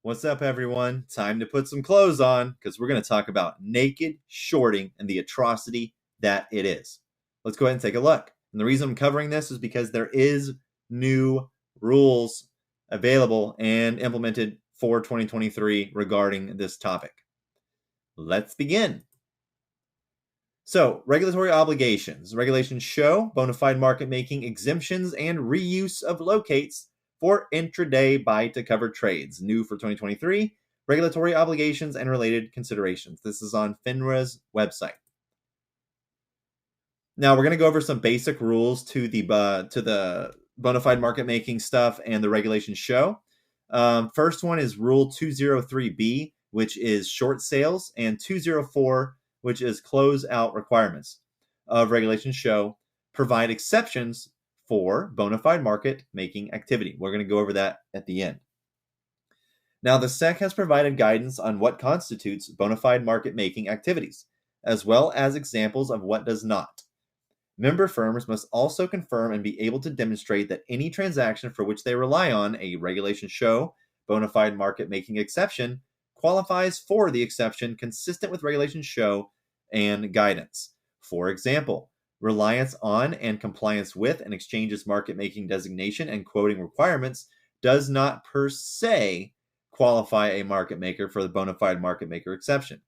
What's up, everyone? Time to put some clothes on because we're going to talk about naked shorting and the atrocity that it is. Let's go ahead and take a look. And the reason I'm covering this is because there is new rules available and implemented for 2023 regarding this topic. Let's begin. So, regulatory obligations. Regulations show bona fide market making exemptions and reuse of locates for intraday buy-to-cover trades. New for 2023, regulatory obligations and related considerations. This is on FINRA's website. Now, we're going to go over some basic rules to the bona fide market making stuff and the regulations show. First one is Rule 203B, which is short sales, and 204, which is close-out requirements of regulations show, provide exceptions for bona fide market making activity. We're going to go over that at the end. Now, the SEC has provided guidance on what constitutes bona fide market making activities, as well as examples of what does not. Member firms must also confirm and be able to demonstrate that any transaction for which they rely on a regulation show bona fide market making exception qualifies for the exception consistent with regulation show and guidance. For example, reliance on and compliance with an exchange's market-making designation and quoting requirements does not per se qualify a market maker for the bona fide market maker exception.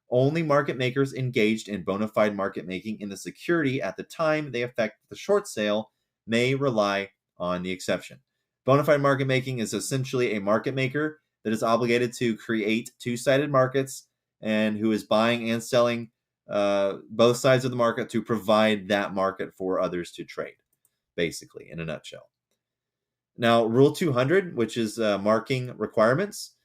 Only market makers engaged in bona fide market making in the security at the time they effect the short sale may rely on the exception. Bona fide market making is essentially a market maker that is obligated to create two-sided markets and who is buying and selling both sides of the market to provide that market for others to trade, basically, in a nutshell. Now, Rule 200, which is marking requirements,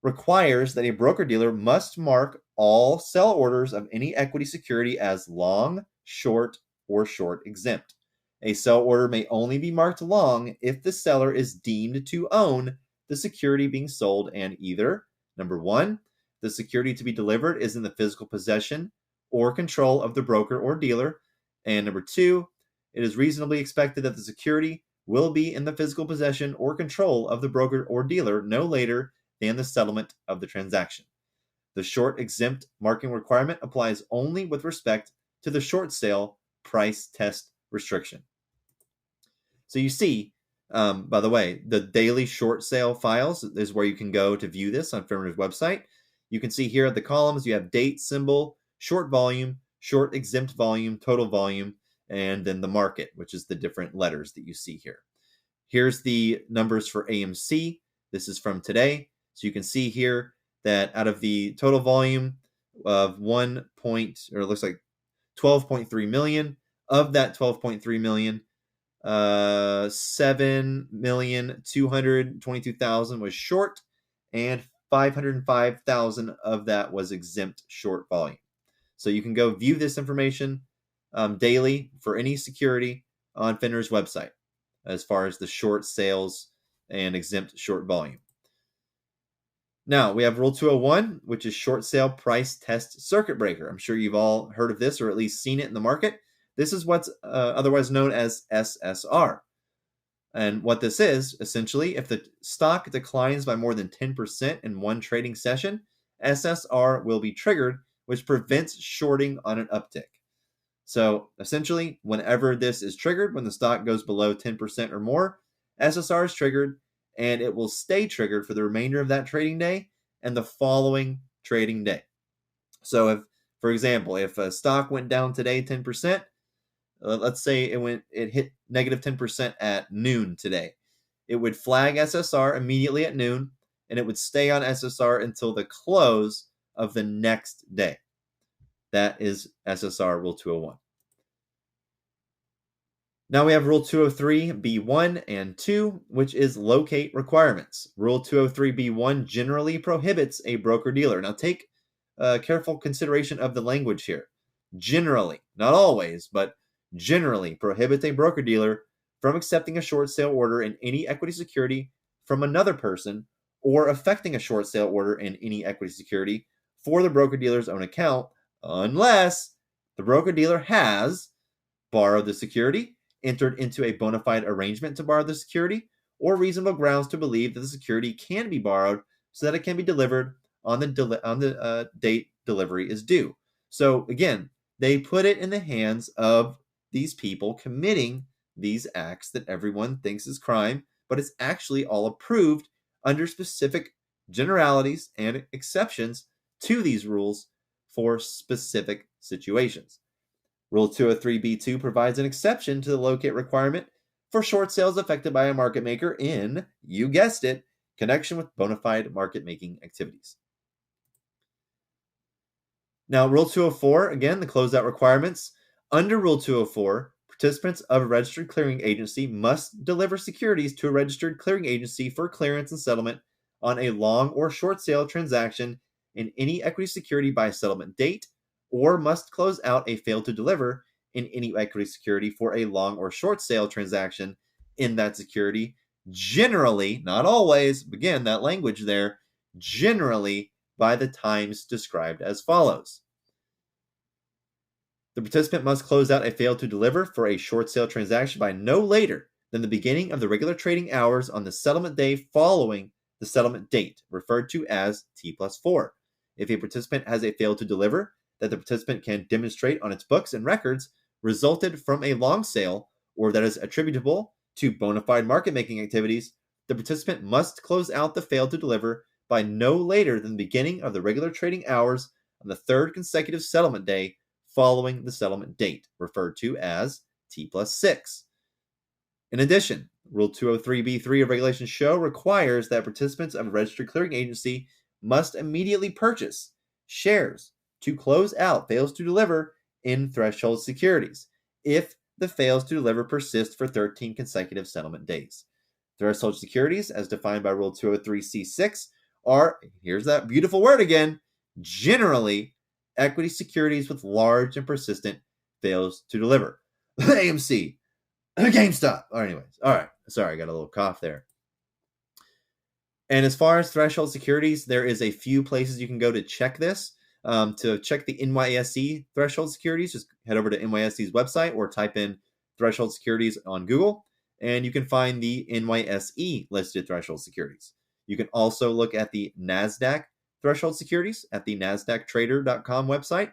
requires that a broker-dealer must mark all sell orders of any equity security as long, short, or short exempt. A sell order may only be marked long if the seller is deemed to own the security being sold and either, number one, the security to be delivered is in the physical possession or control of the broker or dealer, and number two, it is reasonably expected that the security will be in the physical possession or control of the broker or dealer no later than the settlement of the transaction. The short exempt marking requirement applies only with respect to the short sale price test restriction. So you see, by the way, the daily short sale files is where you can go to view this on FINRA's website. You can see here at the columns, you have date, symbol, short volume, short exempt volume, total volume, and then the market, which is the different letters that you see here. Here's the numbers for AMC. This is from today. So you can see here that out of the total volume of 12.3 million, of that 12.3 million, 7,222,000 was short, and 505,000 of that was exempt short volume. So you can go view this information daily for any security on FINRA's website as far as the short sales and exempt short volume. Now, we have Rule 201, which is short sale price test circuit breaker. I'm sure you've all heard of this or at least seen it in the market. This is what's otherwise known as SSR. And what this is, essentially, if the stock declines by more than 10% in one trading session, SSR will be triggered, which prevents shorting on an uptick. So essentially, whenever this is triggered, when the stock goes below 10% or more, SSR is triggered, and it will stay triggered for the remainder of that trading day and the following trading day. So if, for example, if a stock went down today 10%, let's say it hit negative 10% at noon today, it would flag SSR immediately at noon, and it would stay on SSR until the close of the next day. That is SSR Rule 201. Now we have Rule 203B1 and 2, which is locate requirements. Rule 203B1 generally prohibits a broker-dealer. Now take careful consideration of the language here. Generally, not always, but generally prohibits a broker-dealer from accepting a short sale order in any equity security from another person or affecting a short sale order in any equity security for the broker-dealer's own account unless the broker-dealer has borrowed the security, entered into a bona fide arrangement to borrow the security, or reasonable grounds to believe that the security can be borrowed so that it can be delivered on the date delivery is due. So again, they put it in the hands of these people committing these acts that everyone thinks is crime, but it's actually all approved under specific generalities and exceptions to these rules for specific situations. Rule 203b2 provides an exception to the locate requirement for short sales affected by a market maker in, you guessed it, connection with bona fide market making activities. Now, Rule 204, again, the closeout requirements. Under Rule 204, participants of a registered clearing agency must deliver securities to a registered clearing agency for clearance and settlement on a long or short sale transaction in any equity security by settlement date, or must close out a fail to deliver in any equity security for a long or short sale transaction in that security, generally, not always, again, that language there, generally by the times described as follows. The participant must close out a fail to deliver for a short sale transaction by no later than the beginning of the regular trading hours on the settlement day following the settlement date, referred to as T+4. If a participant has a fail to deliver that the participant can demonstrate on its books and records resulted from a long sale or that is attributable to bona fide market making activities, the participant must close out the fail to deliver by no later than the beginning of the regular trading hours on the third consecutive settlement day following the settlement date, referred to as T+6. In addition, Rule 203b3 of Regulation Show requires that participants of a registered clearing agency must immediately purchase shares to close out fails to deliver in threshold securities if the fails to deliver persist for 13 consecutive settlement days. Threshold securities, as defined by Rule 203c6, are, here's that beautiful word again, generally equity securities with large and persistent fails to deliver. AMC, GameStop. Anyways, all right. Sorry, I got a little cough there. And as far as threshold securities, there is a few places you can go to check this. To check the NYSE threshold securities, just head over to NYSE's website or type in threshold securities on Google, and you can find the NYSE listed threshold securities. You can also look at the NASDAQ threshold securities at the NASDAQtrader.com website.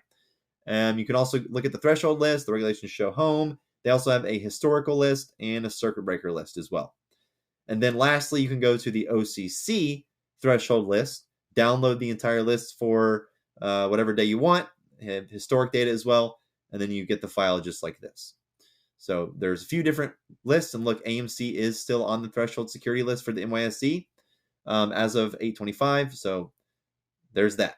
You can also look at the threshold list, the Regulation Show home. They also have a historical list and a circuit breaker list as well. And then lastly, you can go to the OCC threshold list, download the entire list for whatever day you want, have historic data as well, and then you get the file just like this. So there's a few different lists, and look, AMC is still on the threshold security list for the NYSE as of 8/25, so there's that.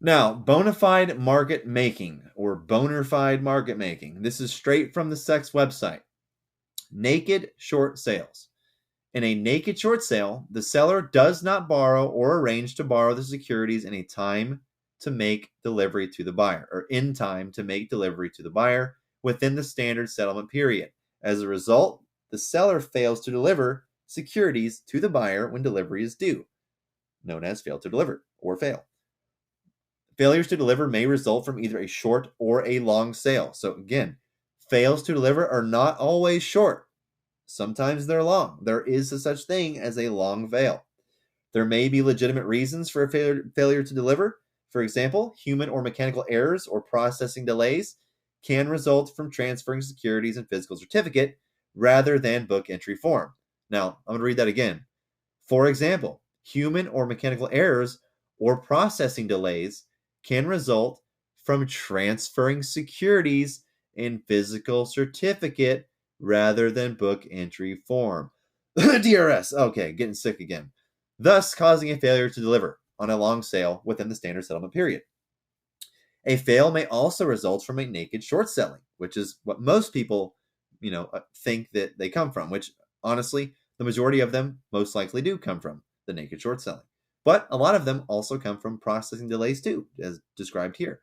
Now, bona fide market making, or bona fide market making. This is straight from the SEX website. Naked short sales. In a naked short sale, the seller does not borrow or arrange to borrow the securities in time to make delivery to the buyer, or in time to make delivery to the buyer within the standard settlement period. As a result, the seller fails to deliver securities to the buyer when delivery is due, known as fail to deliver or fail. Failures to deliver may result from either a short or a long sale. So again, fails to deliver are not always short. Sometimes they're long. There is a such thing as a long fail. There may be legitimate reasons for a failure to deliver. For example, human or mechanical errors or processing delays can result from transferring securities in physical certificate rather than book entry form. Now, I'm going to read that again. For example, human or mechanical errors or processing delays can result from transferring securities in physical certificate rather than book entry form. DRS. Okay, getting sick again. Thus causing a failure to deliver on a long sale within the standard settlement period. A fail may also result from a naked short selling, which is what most people, think that they come from, which honestly, the majority of them most likely do come from the naked short selling. But a lot of them also come from processing delays too, as described here.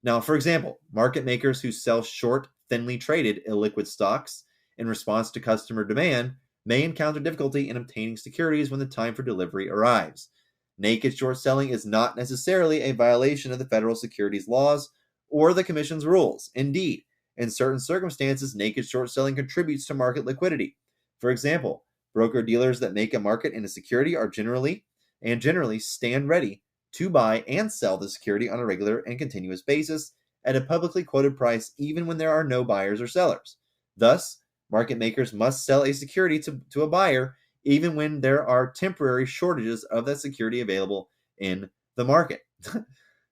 Now, for example, market makers who sell short, thinly traded, illiquid stocks in response to customer demand may encounter difficulty in obtaining securities when the time for delivery arrives. Naked short selling is not necessarily a violation of the federal securities laws or the Commission's rules. Indeed, In certain circumstances, naked short selling contributes to market liquidity. For example, broker-dealers that make a market in a security are generally stand ready to buy and sell the security on a regular and continuous basis at a publicly quoted price even when there are no buyers or sellers. Thus, market makers must sell a security to a buyer even when there are temporary shortages of that security available in the market.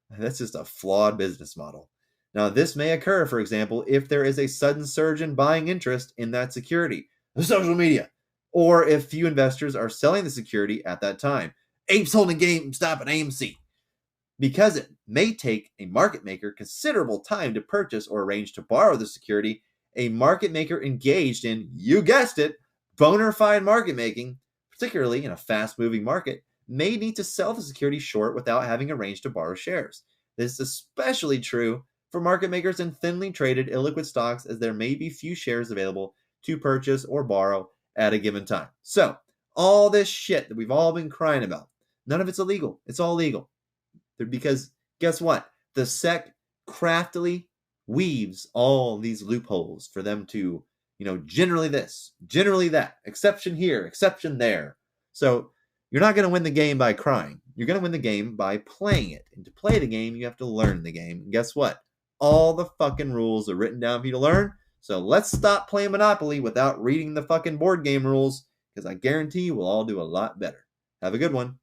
That's just a flawed business model. Now, this may occur, for example, if there is a sudden surge in buying interest in that security, social media, or if few investors are selling the security at that time. Apes holding GameStop and AMC. Because it may take a market maker considerable time to purchase or arrange to borrow the security, a market maker engaged in, you guessed it, bona fide market making, particularly in a fast-moving market, may need to sell the security short without having arranged to borrow shares. This is especially true for market makers in thinly traded illiquid stocks, as there may be few shares available to purchase or borrow at a given time. So, all this shit that we've all been crying about, none of it's illegal. It's all legal. Because guess what? The SEC craftily weaves all these loopholes for them to, generally this, generally that, exception here, exception there. So you're not going to win the game by crying. You're going to win the game by playing it. And to play the game, you have to learn the game. And guess what? All the fucking rules are written down for you to learn. So let's stop playing Monopoly without reading the fucking board game rules, because I guarantee you we'll all do a lot better. Have a good one.